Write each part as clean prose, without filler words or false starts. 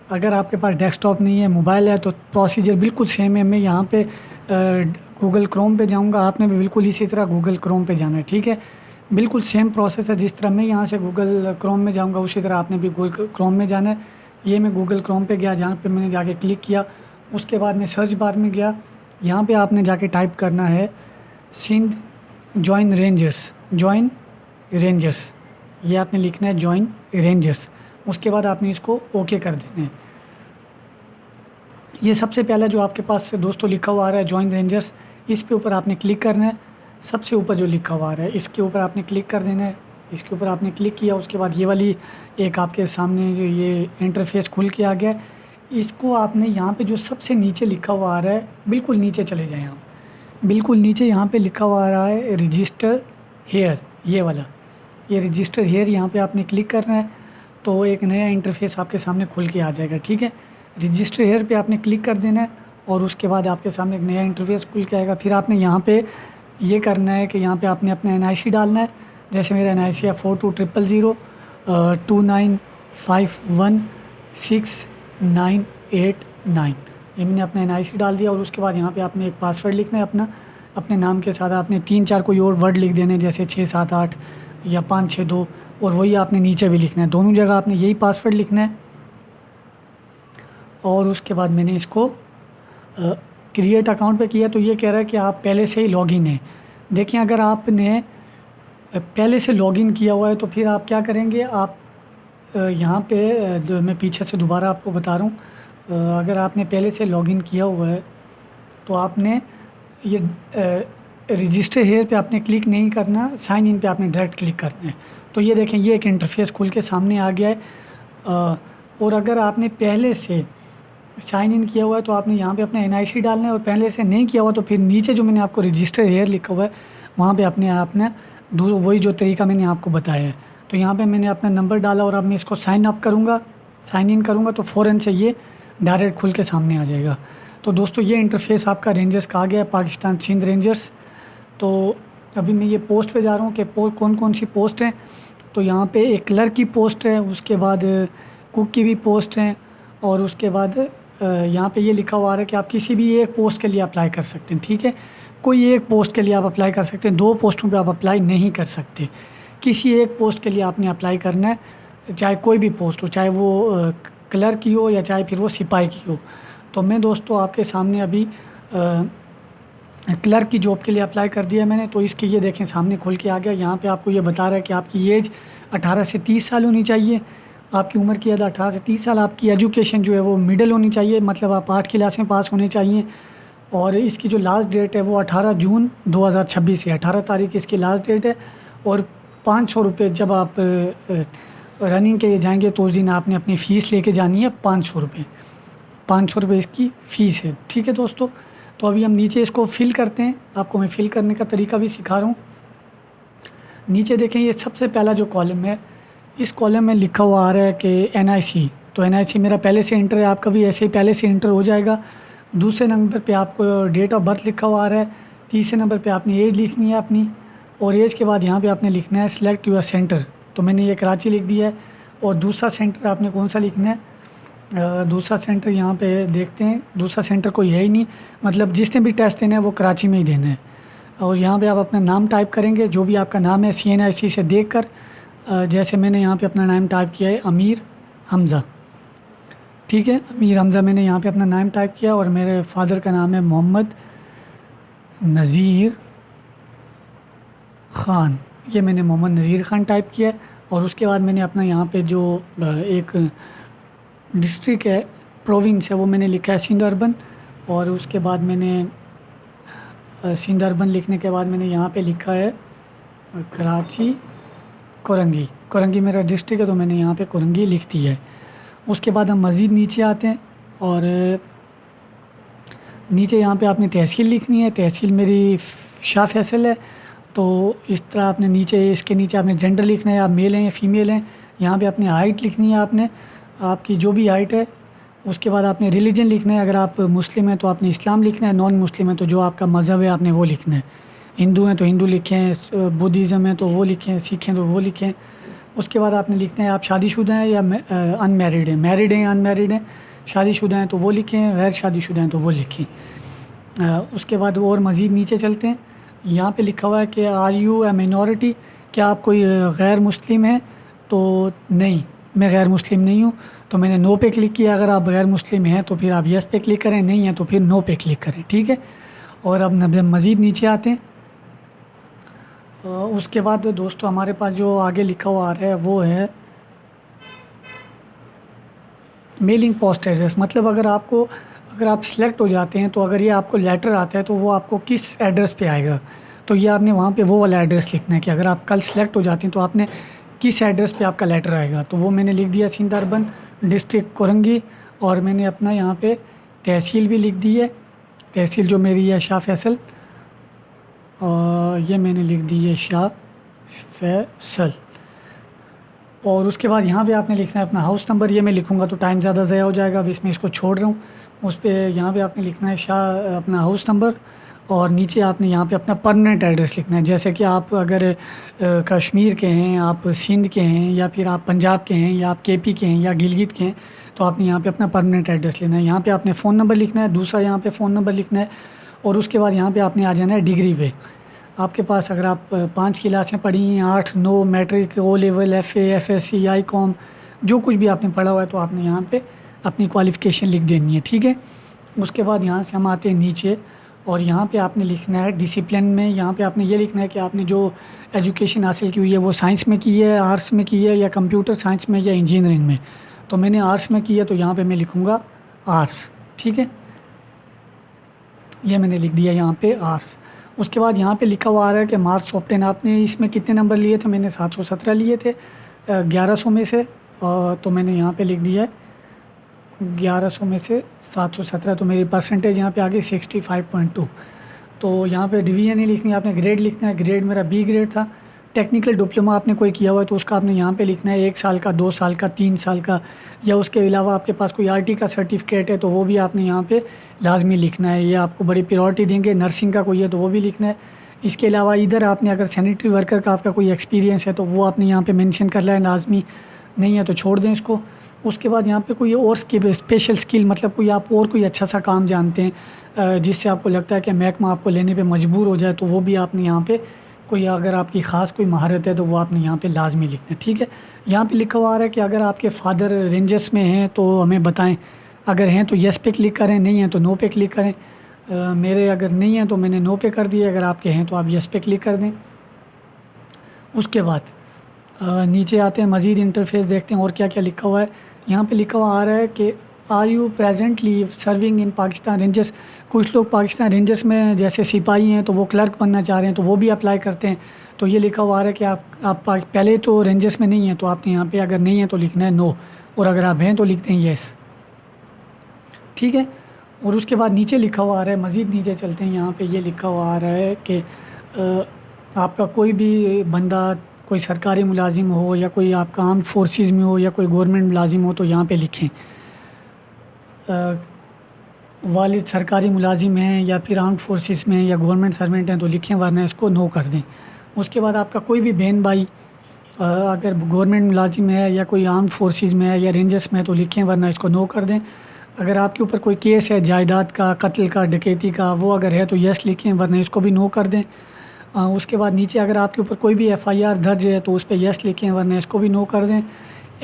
अगर आपके पास डेस्कटॉप नहीं है, मोबाइल है, तो प्रोसीजर बिल्कुल सेम है। मैं यहाँ पे गूगल क्रोम पे जाऊँगा, आपने भी बिल्कुल इसी तरह गूगल क्रोम पे जाना है, ठीक है। बिल्कुल सेम प्रोसेस है, जिस तरह मैं यहाँ से गूगल क्रोम में जाऊँगा उसी तरह आपने भी गूगल क्रोम में जाना है। ये मैं गूगल क्रोम पे गया, जहाँ पे मैंने जाके क्लिक किया, उसके बाद मैं सर्च बार में गया। यहाँ पे आपने जाके टाइप करना है Sindh join rangers, join rangers, ये आपने लिखना है जॉइन रेंजर्स। उसके बाद आपने इसको ओके कर देना है। ये सबसे पहला जो आपके पास दोस्तों लिखा हुआ आ रहा है जॉइन रेंजर्स, इस पे ऊपर आपने क्लिक करना है। सबसे ऊपर जो लिखा हुआ आ रहा है इसके ऊपर आपने क्लिक कर देना है। इसके ऊपर आपने क्लिक किया, उसके बाद ये वाली एक आपके सामने जो ये इंटरफेस खुल के आ गया है। इसको आपने यहाँ पे जो सबसे नीचे लिखा हुआ आ रहा है, बिल्कुल नीचे चले जाएँ आप। बिल्कुल नीचे यहाँ पे लिखा हुआ आ रहा है रजिस्टर हेयर, ये वाला, ये रजिस्टर हेयर, यहाँ पे आपने क्लिक करना है। तो एक नया इंटरफेस आपके सामने खुल के आ जाएगा, ठीक है। रजिस्टर हेयर पे आपने क्लिक कर देना है और उसके बाद आपके सामने एक नया इंटरफेस खुल के आएगा। फिर आपने यहाँ पे ये करना है कि यहाँ पे आपने अपना NIC डालना है। जैसे मेरा NIC है 420029516989। ये मैंने अपना NIC डाल दिया और उसके बाद यहाँ पे आपने एक पासवर्ड लिखना है अपना, अपने नाम के साथ आपने 3-4 कोई और वर्ड लिख देने, जैसे 6-7-8 या 5-6-2, और वही आपने नीचे भी लिखना है। दोनों जगह आपने यही पासवर्ड लिखना है। और उसके बाद मैंने इसको क्रिएट अकाउंट पे किया, तो ये कह रहा है कि आप पहले से ही लॉगिन हैं। देखिए, अगर आपने पहले से लॉगिन किया हुआ है तो फिर आप क्या करेंगे, आप यहाँ पे मैं पीछे से दोबारा आपको बता रहा हूँ। अगर आपने पहले से लॉगिन किया हुआ है तो आपने ये रजिस्टर हेयर पे आपने क्लिक नहीं करना, साइन इन पे आपने डायरेक्ट क्लिक करना है। तो ये देखें, ये एक इंटरफेस खुल के सामने आ गया है। और अगर आपने पहले से साइन इन किया हुआ है तो आपने यहाँ पे अपना NIC डालना है, और पहले से नहीं किया हुआ तो फिर नीचे जो मैंने आपको रजिस्टर हेयर लिखा हुआ है वहाँ पे अपने आपने वही जो तरीका मैंने आपको बताया है। तो यहाँ पे मैंने अपना नंबर डाला और अब मैं इसको साइन अप करूँगा, साइन इन करूँगा, तो फ़ौरन से ये डायरेक्ट खुल के सामने आ जाएगा। तो दोस्तों, ये इंटरफेस आपका रेंजर्स का आ गया है, पाकिस्तान सिंध रेंजर्स। तो अभी मैं ये पोस्ट पे जा रहा हूँ कि कौन कौन सी पोस्ट हैं। तो यहाँ पे एक क्लर्क की पोस्ट है, उसके बाद कुक की भी पोस्ट हैं, और उसके बाद यहाँ पे ये लिखा हुआ आ रहा है कि आप किसी भी एक पोस्ट के लिए अप्लाई कर सकते हैं, ठीक है। कोई एक पोस्ट के लिए आप अप्लाई कर सकते हैं, 2 पोस्टों पे आप अप्लाई नहीं कर सकते। किसी एक पोस्ट के लिए आपने अप्लाई करना है, चाहे कोई भी पोस्ट हो, चाहे वो क्लर्क की हो या चाहे फिर वो सिपाही की हो। तो मैं दोस्तों आपके सामने अभी क्लर्क की जॉब के लिए अप्लाई कर दिया मैंने। तो इसके ये देखें सामने खुल के आ गया। यहाँ पे आपको ये बता रहा है कि आपकी एज 18 से 30 साल होनी चाहिए। आपकी उम्र की हद 18 से 30 साल। आपकी एजुकेशन जो है वो मिडिल होनी चाहिए, मतलब आप 8 क्लास में पास होने चाहिए। और इसकी जो लास्ट डेट है वो 18 जून 2026 है, 18 तारीख इसकी लास्ट डेट है। और 500 रुपये जब आप रनिंग के लिए जाएंगे तो उस दिन आपने अपनी फ़ीस लेके जानी है, 500 रुपये। 500 रुपये इसकी फ़ीस है, ठीक है दोस्तों। तो अभी हम नीचे इसको फ़िल करते हैं, आपको मैं फ़िल करने का तरीका भी सिखा रहा हूँ। नीचे देखें, ये सबसे पहला जो कॉलम है, इस कॉलम में लिखा हुआ आ रहा है कि NIC। तो NIC मेरा पहले से इंटर है, आपका भी ऐसे ही पहले से इंटर हो जाएगा। दूसरे नंबर पे आपको डेट ऑफ बर्थ लिखा हुआ आ रहा है। तीसरे नंबर पे आपने एज लिखनी है अपनी, और एज के बाद यहाँ पे आपने लिखना है सेलेक्ट योर सेंटर। तो मैंने ये कराची लिख दिया है। और दूसरा सेंटर आपने कौन सा लिखना है, दूसरा सेंटर यहाँ पे देखते हैं, दूसरा सेंटर कोई है ही नहीं, मतलब जिसने भी टेस्ट देना है वो कराची में ही देना है। और यहाँ पे आप अपना नाम टाइप करेंगे, जो भी आपका नाम है CNIC से देखकर। जैसे मैंने यहाँ पे अपना नाम टाइप किया है अमीर हमज़ा, ठीक है, अमीर हमज़ा मैंने यहाँ पे अपना नाम टाइप किया। और मेरे फादर का नाम है मोहम्मद नज़ीर ख़ान, ये मैंने मोहम्मद नज़ीर ख़ान टाइप किया है। और उसके बाद मैंने अपना यहाँ पे जो एक डिस्ट्रिक्ट है, प्रोविंस है, वो मैंने लिखा है सिंध अर्बन। और उसके बाद मैंने सिंध अर्बन लिखने के बाद मैंने यहाँ पे लिखा है कराची कोरंगी। कोरंगी मेरा डिस्ट्रिक्ट है, तो मैंने यहाँ पे कोरंगी लिख दी है। उसके बाद हम मज़ीद नीचे आते हैं, और नीचे यहाँ पे आपने तहसील लिखनी है। तहसील मेरी शाह फैसल है। तो इस तरह आपने नीचे, इसके नीचे आपने जेंडर लिखना है, आप मेल हैं या फीमेल हैं। यहाँ पे अपनी हाइट लिखनी है, आपने आपकी जो भी हाइट है। उसके बाद आपने रिलीजन लिखना है, अगर आप मुस्लिम हैं तो आपने इस्लाम लिखना है, नॉन मुस्लिम है तो जो आपका मज़हब है आपने वो लिखना है। हिंदू हैं तो हिंदू लिखें, बुद्धिज़्म है तो वो लिखें, सिख हैं तो वो लिखें, उसके बाद आपने लिखना है आप शादीशुदा हैं या अनमैरिड हैं, मैरिड हैं या अनमैरिड हैं, शादीशुदा हैं तो वो लिखें, गैर शादीशुदा हैं तो वो लिखें। उसके बाद और मज़ीद नीचे चलते हैं। यहाँ पे लिखा हुआ है कि आर यू ए मिनॉरिटी, क्या आप कोई गैर मुस्लिम हैं? तो नहीं, मैं गैर मुस्लिम नहीं हूँ, तो मैंने नो पे क्लिक किया। अगर आप गैर मुस्लिम हैं तो फिर आप यस पे क्लिक करें, नहीं है तो फिर नो पे क्लिक करें, ठीक है। और अब मज़ीद नीचे आते हैं। उसके बाद दोस्तों हमारे पास जो आगे लिखा हुआ आ रहा है वो है मेलिंग पोस्ट एड्रेस। मतलब अगर आप सिलेक्ट हो जाते हैं तो अगर ये आपको लेटर आता है तो वो आपको किस एड्रेस पे आएगा, तो ये आपने वहाँ पे वो वाला एड्रेस लिखना है कि अगर आप कल सिलेक्ट हो जाते हैं तो आपने किस एड्रेस पे आपका लेटर आएगा। तो वो मैंने लिख दिया सिंध अर्बन डिस्ट्रिक्ट कोरंगी, और मैंने अपना यहाँ पे तहसील भी लिख दी है, तहसील जो मेरी है शाह फैसल, और ये मैंने लिख दी है शाह फैसल। और उसके बाद यहाँ पे आपने लिखना है अपना हाउस नंबर। ये मैं लिखूँगा तो टाइम ज़्यादा ज़ाया हो जाएगा, अब इसमें इसको छोड़ रहा हूँ। उस पे यहाँ पे आपने लिखना है शाह अपना हाउस नंबर, और नीचे आपने यहाँ पे अपना परमानेंट एड्रेस लिखना है। जैसे कि आप अगर कश्मीर के हैं, आप सिंध के हैं, या फिर आप पंजाब के हैं, या आप केपी के हैं, या गिलगित के हैं, तो आपने यहाँ पे अपना परमानेंट एड्रेस लेना है। यहाँ पे आपने फ़ोन नंबर लिखना है, दूसरा यहाँ पे फ़ोन नंबर लिखना है, और उसके बाद यहाँ पे आपने आ जाना है डिग्री पे। आपके पास अगर आप 5 क्लासें पढ़ी हैं, 8, 9, matric, O level, F A, F S C, I com, जो कुछ भी आपने पढ़ा हुआ है तो आपने यहाँ पे अपनी क्वालिफ़िकेशन लिख देनी है, ठीक है। उसके बाद यहाँ से हम आते हैं नीचे, और यहाँ पे आपने लिखना है डिसिप्लिन में। यहाँ पे आपने ये लिखना है कि आपने जो एजुकेशन हासिल की हुई है वो साइंस में की है, आर्ट्स में की है, या कंप्यूटर साइंस में, या इंजीनियरिंग में। तो मैंने आर्ट्स में की है तो यहाँ पे मैं लिखूँगा आर्ट्स, ठीक है। ये मैंने लिख दिया यहाँ पे आर्ट्स। उसके बाद यहाँ पे लिखा हुआ आ रहा है कि मार्क्स ऑब्टेन, आपने इसमें कितने नंबर लिए थे? मैंने 717 लिए थे 1100 में से, तो मैंने यहाँ पे लिख दिया है 1100 में से 717, तो मेरी परसेंटेज यहाँ पे आ गई 65.2। तो यहाँ पे डिवीजन ही लिखनी है, आपने ग्रेड लिखना है। ग्रेड मेरा बी ग्रेड था। टेक्निकल डिप्लोमा आपने कोई किया हुआ है तो उसका आपने यहाँ पे लिखना है 1 साल का, 2 साल का, 3 साल का, या उसके अलावा आपके पास कोई आरटी का सर्टिफिकेट है तो वो भी आपने यहाँ पे लाजमी लिखना है, ये आपको बड़ी प्रायोरिटी देंगे। नर्सिंग का कोई है तो वो भी लिखना है। इसके अलावा इधर आपने अगर सैनिटरी वर्कर का आपका कोई एक्सपीरियंस है तो वो आपने यहाँ पे मेंशन कर लें लाजमी, नहीं है तो छोड़ दें इसको। उसके बाद यहाँ पे कोई और स्पेशल स्किल, मतलब कोई आप और कोई अच्छा सा काम जानते हैं जिससे आपको लगता है कि महकमा आपको लेने पे मजबूर हो जाए, तो वो भी आपने यहाँ पे कोई, अगर आपकी ख़ास कोई महारत है तो वो आपने यहाँ पे लाजमी लिखना है, ठीक है। यहाँ पे लिखा हुआ आ रहा है कि अगर आपके फादर रेंजर्स में हैं तो हमें बताएं, अगर हैं तो यस पे क्लिक करें, नहीं हैं तो नो पे क्लिक करें। मेरे अगर नहीं हैं तो मैंने नो पे कर दिया, अगर आपके हैं तो आप यस पे क्लिक कर दें। उसके बाद नीचे आते हैं, मज़ीद इंटरफेस देखते हैं और क्या क्या लिखा हुआ है। यहाँ पे लिखा हुआ आ रहा है कि are you presently serving in Pakistan rangers. कुछ लोग पाकिस्तान रेंजर्स में जैसे सिपाही हैं तो वो क्लर्क बनना चाह रहे हैं तो वो भी अप्लाई करते हैं। तो ये लिखा हुआ आ रहा है कि आप पहले तो रेंजर्स में नहीं हैं तो आपने यहाँ पे अगर नहीं है तो लिखना है नो, और अगर आप हैं तो लिखते हैं येस, ठीक है। और उसके बाद नीचे लिखा हुआ आ रहा है, मज़ीद नीचे चलते हैं, यहाँ पे ये लिखा हुआ आ रहा है कि आपका कोई भी बंदा, कोई सरकारी मुलाजिम हो या कोई आपका आर्म्ड फोर्सेस में हो या कोई गवर्नमेंट मुलाजिम हो तो यहाँ पे लिखें वालिद सरकारी मुलाजिम हैं या फिर आर्म्ड फोर्सेस में या गवर्नमेंट सर्वेंट हैं तो लिखें, वरना इसको नो कर दें। उसके बाद आपका कोई भी बहन भाई अगर गवर्नमेंट मुलाजिम है या कोई आर्म्ड फोर्सेस में है या रेंजर्स में है तो लिखें, वरना इसको नो कर दें। अगर आपके ऊपर कोई केस है जायदाद का, कत्ल का, डकैती का, वो अगर है तो यस लिखें, वरना इसको भी नो कर दें। उसके बाद नीचे अगर आपके ऊपर कोई भी एफआईआर दर्ज है तो उस पर यस लिखें, वरना इसको भी नो कर दें।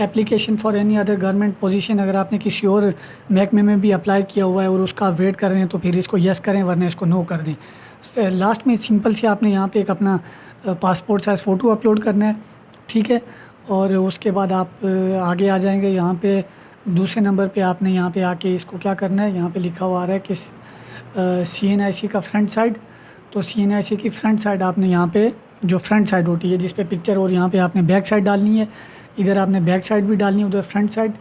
Application for any other government position, अगर आपने किसी और महकमे में भी अप्लाई किया हुआ है और उसका आप वेट कर रहे हैं तो फिर इसको यस करें, वरना इसको नो कर दें। लास्ट में सिंपल से आपने यहाँ पे एक अपना पासपोर्ट साइज़ फ़ोटो अपलोड करना है, ठीक है। और उसके बाद आप आगे आ जाएंगे। यहाँ पे दूसरे नंबर पे आपने यहाँ पे आके इसको क्या करना है, यहाँ पे लिखा हुआ आ रहा है कि CNIC का फ्रंट साइड, तो CNIC की फ्रंट साइड आपने यहाँ पे जो फ्रंट साइड होती है जिस पे पिक्चर, और यहाँ पे आपने बैक साइड डालनी है। इधर आपने बैक साइड भी डालनी है, उधर फ्रंट साइड।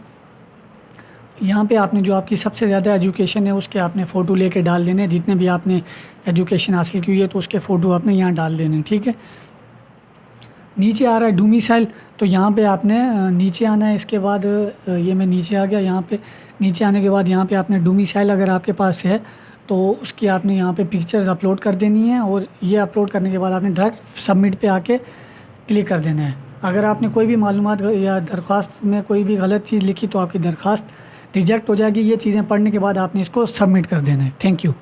यहाँ पे आपने जो आपकी सबसे ज़्यादा एजुकेशन है उसके आपने फ़ोटो लेके डाल देने, जितने भी आपने एजुकेशन हासिल की हुई है तो उसके फ़ोटो आपने यहाँ डाल देने, ठीक है। नीचे आ रहा है डोमिसाइल, तो यहाँ पे आपने नीचे आना है। इसके बाद ये मैं नीचे आ गया। यहाँ पे नीचे आने के बाद यहाँ पे आपने डोमिसाइल अगर आपके पास है तो उसकी आपने यहाँ पे पिक्चर्स अपलोड कर देनी है, और ये अपलोड करने के बाद आपने डायरेक्ट सबमिट पे आके क्लिक कर देना है। अगर आपने कोई भी मालूमात या दरख्वास्त में कोई भी गलत चीज़ लिखी तो आपकी दरख्वास्त रिजेक्ट हो जाएगी। ये चीज़ें पढ़ने के बाद आपने इसको सबमिट कर देना है। Thank you.